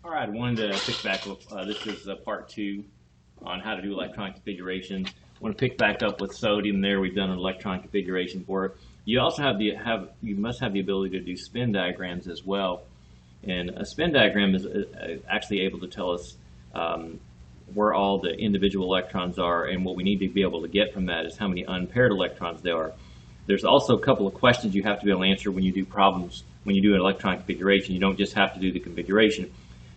All right, I wanted to pick back up. This is part two on how to do electron configurations. I want to pick back up with sodium. There, we've done an electron configuration for it. You also you must have the ability to do spin diagrams as well. And a spin diagram is actually able to tell us where all the individual electrons are, and what we need to be able to get from that is how many unpaired electrons there are. There's also a couple of questions you have to be able to answer when you do problems. When you do an electron configuration, you don't just have to do the configuration,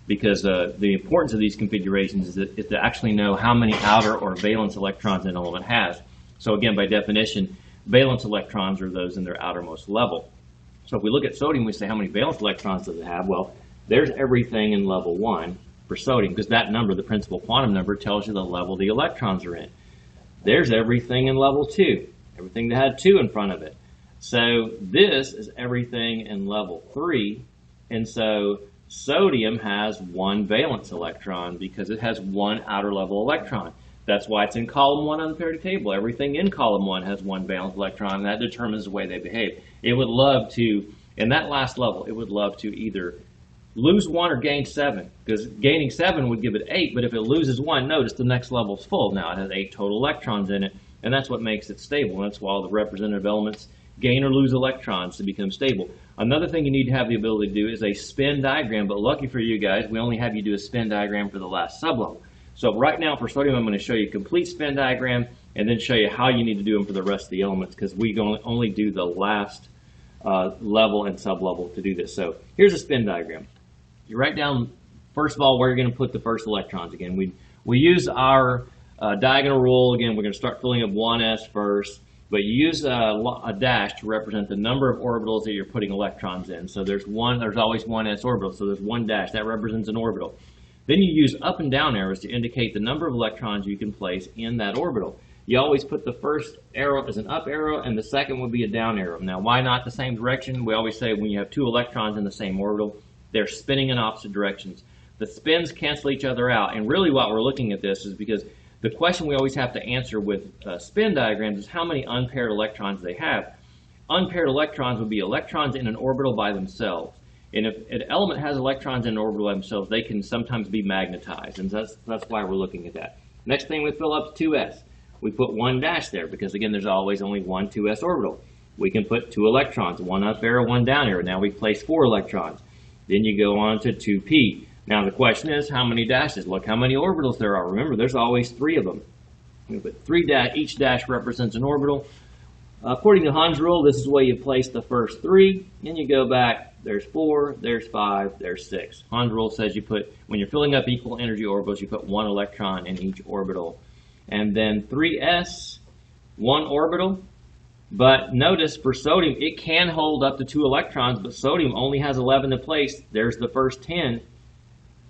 because the importance of these configurations is to actually know how many outer or valence electrons an element has. So again, by definition, valence electrons are those in their outermost level. So if we look at sodium, we say how many valence electrons does it have? Well, there's everything in level 1 for sodium, because that number, the principal quantum number, tells you the level the electrons are in. There's everything in level 2, everything that had 2 in front of it. So this is everything in level 3, and so sodium has 1 valence electron because it has 1 outer level electron. That's why it's in column 1 on the periodic table. Everything in column 1 has 1 valence electron, and that determines the way they behave. It would love to, in that last level, it would love to either lose 1 or gain 7, because gaining 7 would give it 8, but if it loses 1, notice the next level's full. Now it has 8 total electrons in it, and that's what makes it stable. That's why all the representative elements gain or lose electrons to become stable. Another thing you need to have the ability to do is a spin diagram, but lucky for you guys, we only have you do a spin diagram for the last sublevel. So right now for sodium, I'm going to show you a complete spin diagram and then show you how you need to do them for the rest of the elements, because we only do the last level and sublevel to do this. So here's a spin diagram. You write down, first of all, where you're going to put the first electrons. Again, we use our diagonal rule. Again, we're going to start filling up 1s first. But you use a dash to represent the number of orbitals that you're putting electrons in. So there's always one s orbital, so there's 1 dash. That represents an orbital. Then you use up and down arrows to indicate the number of electrons you can place in that orbital. You always put the first arrow as an up arrow, and the second would be a down arrow. Now, why not the same direction? We always say when you have 2 electrons in the same orbital, they're spinning in opposite directions. The spins cancel each other out, and really what we're looking at this is because the question we always have to answer with spin diagrams is how many unpaired electrons they have. Unpaired electrons would be electrons in an orbital by themselves. And if an element has electrons in an orbital by themselves, they can sometimes be magnetized. And that's why we're looking at that. Next thing, we fill up 2s. We put 1 dash there because, again, there's always only 1 2s orbital. We can put 2 electrons, 1 up arrow, 1 down arrow. Now we place 4 electrons. Then you go on to 2p. Now the question is, how many dashes? Look how many orbitals there are. Remember, there's always 3 of them. You put 3 each dash represents an orbital. According to Hund's rule, this is the way you place the first 3. Then you go back, there's 4, there's 5, there's 6. Hund's rule says you put, when you're filling up equal energy orbitals, you put 1 electron in each orbital. And then 3s, 1 orbital. But notice for sodium, it can hold up to 2 electrons, but sodium only has 11 to place. There's the first 10.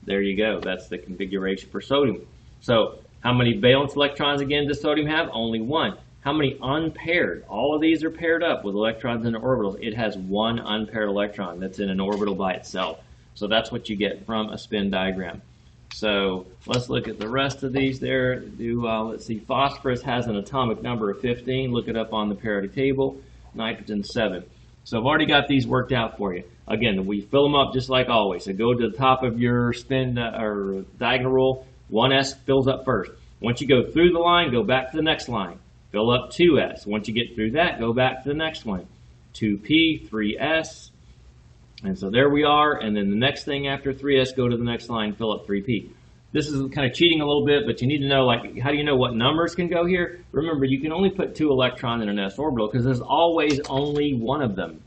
There you go. That's the configuration for sodium. So how many valence electrons again does sodium have? Only 1. How many unpaired? All of these are paired up with electrons in the orbitals. It has 1 unpaired electron that's in an orbital by itself. So that's what you get from a spin diagram. So let's look at the rest of these there. Let's see, phosphorus has an atomic number of 15. Look it up on the periodic table. Nitrogen 7. So I've already got these worked out for you. Again, we fill them up just like always. So go to the top of your spin or diagonal rule. 1s fills up first. Once you go through the line, go back to the next line. Fill up 2s. Once you get through that, go back to the next one. 2p, 3s. And so there we are. And then the next thing after 3s, go to the next line, fill up 3p. This is kind of cheating a little bit, but you need to know, like, how do you know what numbers can go here? Remember, you can only put 2 electrons in an s orbital because there's always only 1 of them.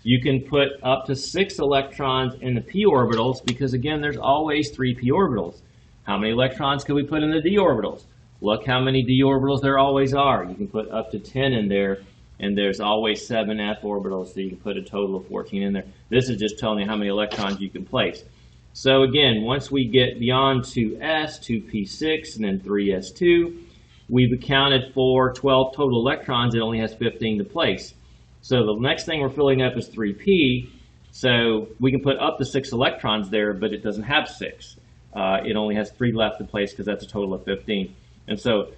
You can put up to 6 electrons in the p orbitals because, again, there's always 3 p orbitals. How many electrons can we put in the d orbitals? Look how many d orbitals there always are. You can put up to 10 in there, and there's always 7 f orbitals, so you can put a total of 14 in there. This is just telling you how many electrons you can place. So again, once we get beyond 2s, 2p6, and then 3s2, we've accounted for 12 total electrons. It only has 15 to place. So the next thing we're filling up is 3p. So we can put up to 6 electrons there, but it doesn't have 6. It only has 3 left to place because that's a total of 15. And so,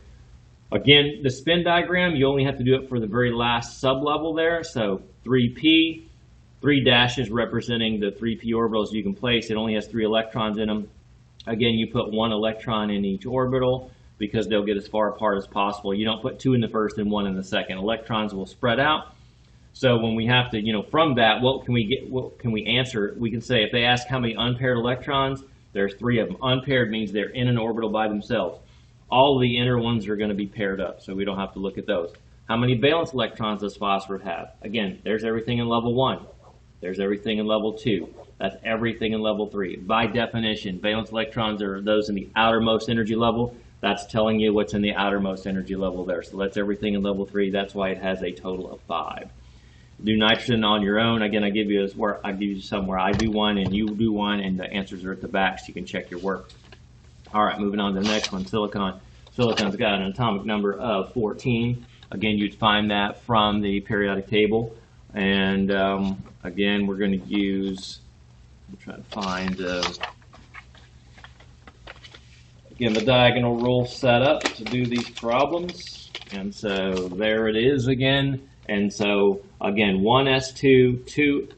again, the spin diagram, you only have to do it for the very last sublevel there. So 3p, 3 dashes representing the 3p orbitals you can place. It only has 3 electrons in them. Again, you put 1 electron in each orbital because they'll get as far apart as possible. You don't put 2 in the first and 1 in the second. Electrons will spread out. So when we have to, from that, what can we answer? We can say if they ask how many unpaired electrons, there's 3 of them. Unpaired means they're in an orbital by themselves. All of the inner ones are going to be paired up, so we don't have to look at those. How many valence electrons does phosphorus have? Again, there's everything in level 1. There's everything in level 2. That's everything in level 3. By definition, valence electrons are those in the outermost energy level. That's telling you what's in the outermost energy level there. So that's everything in level 3. That's why it has a total of 5. Do nitrogen on your own. Again, I give you some where I do one and you do one, and the answers are at the back so you can check your work. All right, moving on to the next one, silicon. Silicon's got an atomic number of 14. Again, you'd find that from the periodic table. And again, we're going to use, I'm trying to find, again, the diagonal rule set up to do these problems. And so there it is again. And so, again, 1s2,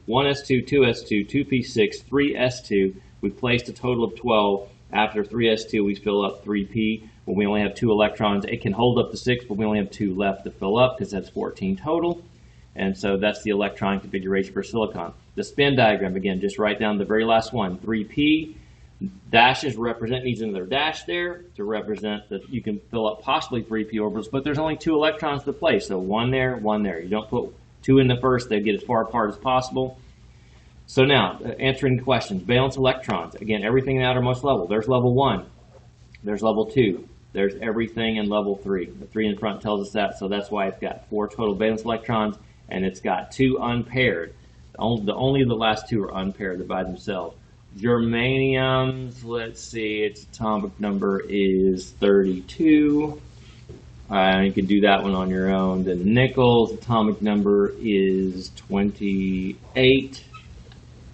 1s2, 2s2, 2p6, 3s2. We placed a total of 12. After 3s2, we fill up 3p. When we only have 2 electrons, it can hold up to 6, but we only have 2 left to fill up because that's 14 total. And so that's the electron configuration for silicon. The spin diagram, again, just write down the very last one. 3p dashes represent, needs another dash there to represent that you can fill up possibly 3p orbitals, but there's only 2 electrons to place, so 1 there, 1 there. You don't put 2 in the first, they get as far apart as possible. So now, answering questions. Valence electrons, again, everything in the outermost level. There's level 1, there's level 2, there's everything in level 3. The 3 in front tells us that, so that's why it's got 4 total valence electrons, and it's got 2 unpaired. Only the last 2 are unpaired by themselves. Germanium's, let's see, its atomic number is 32. You can do that one on your own. Then nickel's atomic number is 28.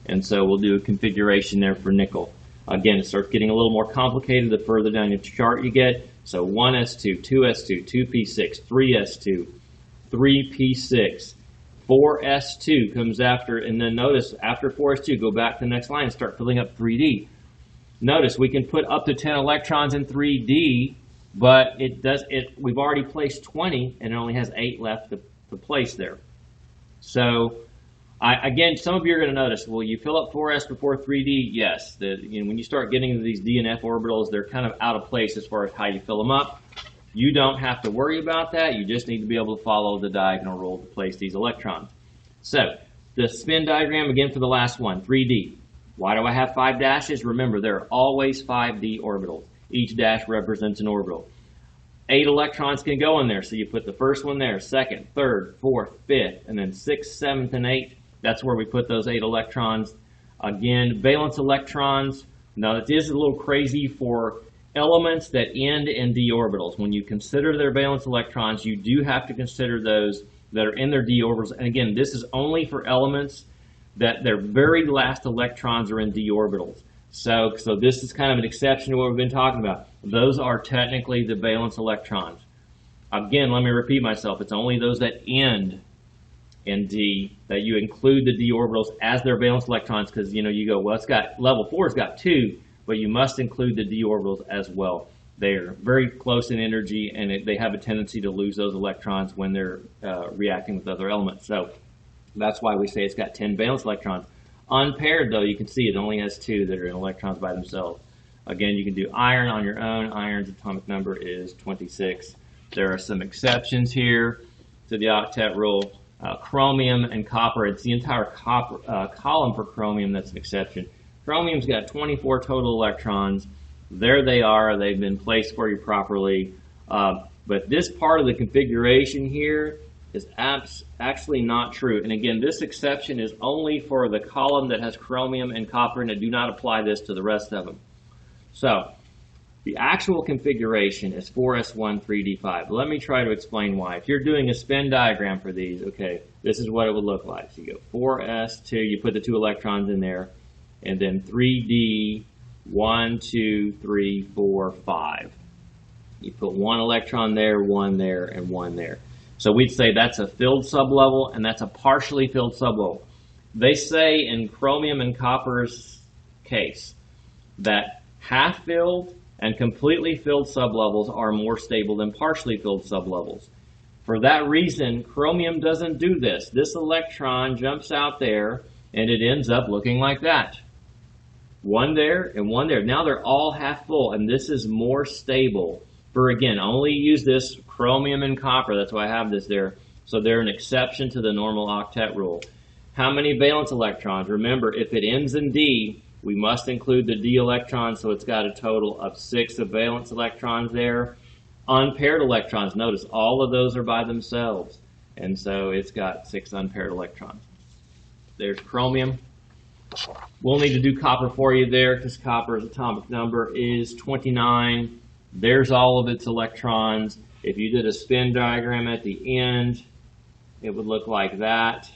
And so we'll do a configuration there for nickel. Again, it starts getting a little more complicated the further down your chart you get. So 1s2, 2s2, 2p6, 3s2, 3p6. 4s2 comes after, and then notice after 4s2, go back to the next line and start filling up 3d. Notice we can put up to 10 electrons in 3d, but we've already placed 20 and it only has 8 left to place there. So again, some of you are going to notice, well, you fill up 4s before 3d? Yes. When you start getting into these d and f orbitals, they're kind of out of place as far as how you fill them up. You don't have to worry about that. You just need to be able to follow the diagonal rule to place these electrons. So, the spin diagram again for the last one, 3D. Why do I have 5 dashes? Remember, there are always 5d orbitals. Each dash represents an orbital. 8 electrons can go in there, so you put the first one there, second, third, fourth, fifth, and then 6th, 7th, and 8th. That's where we put those 8 electrons. Again, valence electrons. Now, this is a little crazy for elements that end in d orbitals. When you consider their valence electrons, you do have to consider those that are in their d orbitals. And again, this is only for elements that their very last electrons are in d orbitals. So this is kind of an exception to what we've been talking about. Those are technically the valence electrons. Again, let me repeat myself. It's only those that end in d that you include the d orbitals as their valence electrons, because you go, well, it's got level 4's got 2. But you must include the d orbitals as well. They're very close in energy, and they have a tendency to lose those electrons when they're reacting with other elements. So that's why we say it's got 10 valence electrons. Unpaired, though, you can see it only has 2 that are in electrons by themselves. Again, you can do iron on your own. Iron's atomic number is 26. There are some exceptions here to the octet rule. Chromium and copper, it's the entire column for chromium that's an exception. Chromium's got 24 total electrons. There they are. They've been placed for you properly. But this part of the configuration here is actually not true. And again, this exception is only for the column that has chromium and copper, and I do not apply this to the rest of them. So the actual configuration is 4s1, 3d5. Let me try to explain why. If you're doing a spin diagram for these, okay, this is what it would look like. So you go 4s2, you put the 2 electrons in there, and then 3d, 1, 2, 3, 4, 5. You put 1 electron there, 1 there, and 1 there. So we'd say that's a filled sublevel, and that's a partially filled sublevel. They say in chromium and copper's case that half-filled and completely filled sublevels are more stable than partially filled sublevels. For that reason, chromium doesn't do this. This electron jumps out there and it ends up looking like that. One there and one there. Now they're all half full, and this is more stable. For again, only use this chromium and copper. That's why I have this there. So they're an exception to the normal octet rule. How many valence electrons? Remember, if it ends in D, we must include the D electron, so it's got a total of 6 valence electrons there. Unpaired electrons, notice all of those are by themselves, and so it's got 6 unpaired electrons. There's chromium. We'll need to do copper for you there because copper's atomic number is 29. There's all of its electrons. If you did a spin diagram at the end, it would look like that.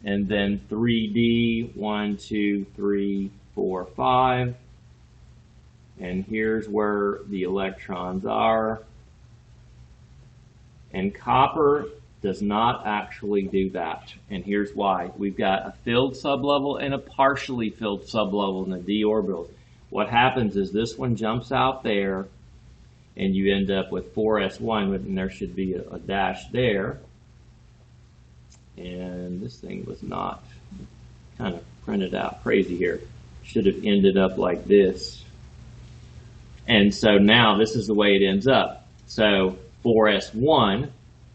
And then 3D, 1, 2, 3, 4, 5. And here's where the electrons are. And copper does not actually do that. And here's why. We've got a filled sublevel and a partially filled sublevel in the d orbitals. What happens is this one jumps out there and you end up with 4s1, and there should be a dash there. And this thing was not kind of printed out crazy here. Should have ended up like this. And so now this is the way it ends up. So 4s1,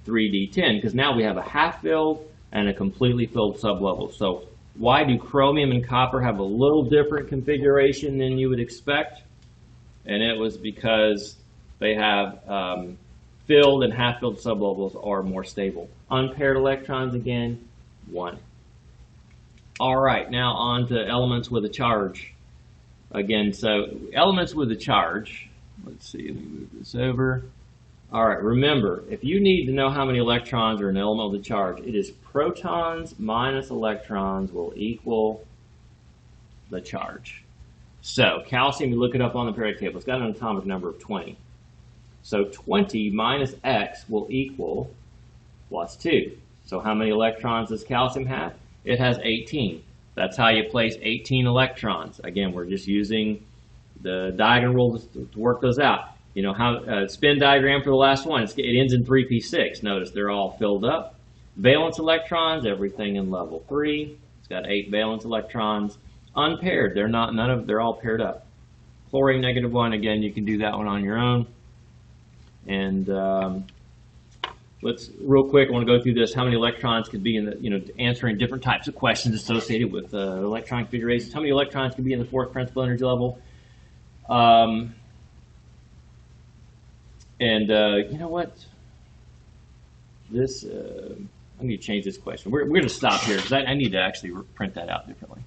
3d10, because now we have a half-filled and a completely filled sublevel. So why do chromium and copper have a little different configuration than you would expect? And it was because they have filled and half-filled sublevels are more stable. Unpaired electrons, again, 1. All right, now on to elements with a charge. Again, so elements with a charge, let's see, let me move this over. All right, remember, if you need to know how many electrons are in an element with a charge, it is protons minus electrons will equal the charge. So calcium, you look it up on the periodic table, it's got an atomic number of 20. So 20 minus X will equal plus 2. So how many electrons does calcium have? It has 18. That's how you place 18 electrons. Again, we're just using the diagram rules to work those out. You know, how spin diagram for the last one, it ends in 3p6. Notice they're all filled up. Valence electrons, everything in level 3. It's got 8 valence electrons. Unpaired, they're all paired up. Chlorine -1, again, you can do that one on your own. And let's real quick, I want to go through this. How many electrons could be in the, answering different types of questions associated with electron configurations. How many electrons could be in the 4th principal energy level? You know what? This, I'm going to change this question. We're going to stop here because I need to actually print that out differently.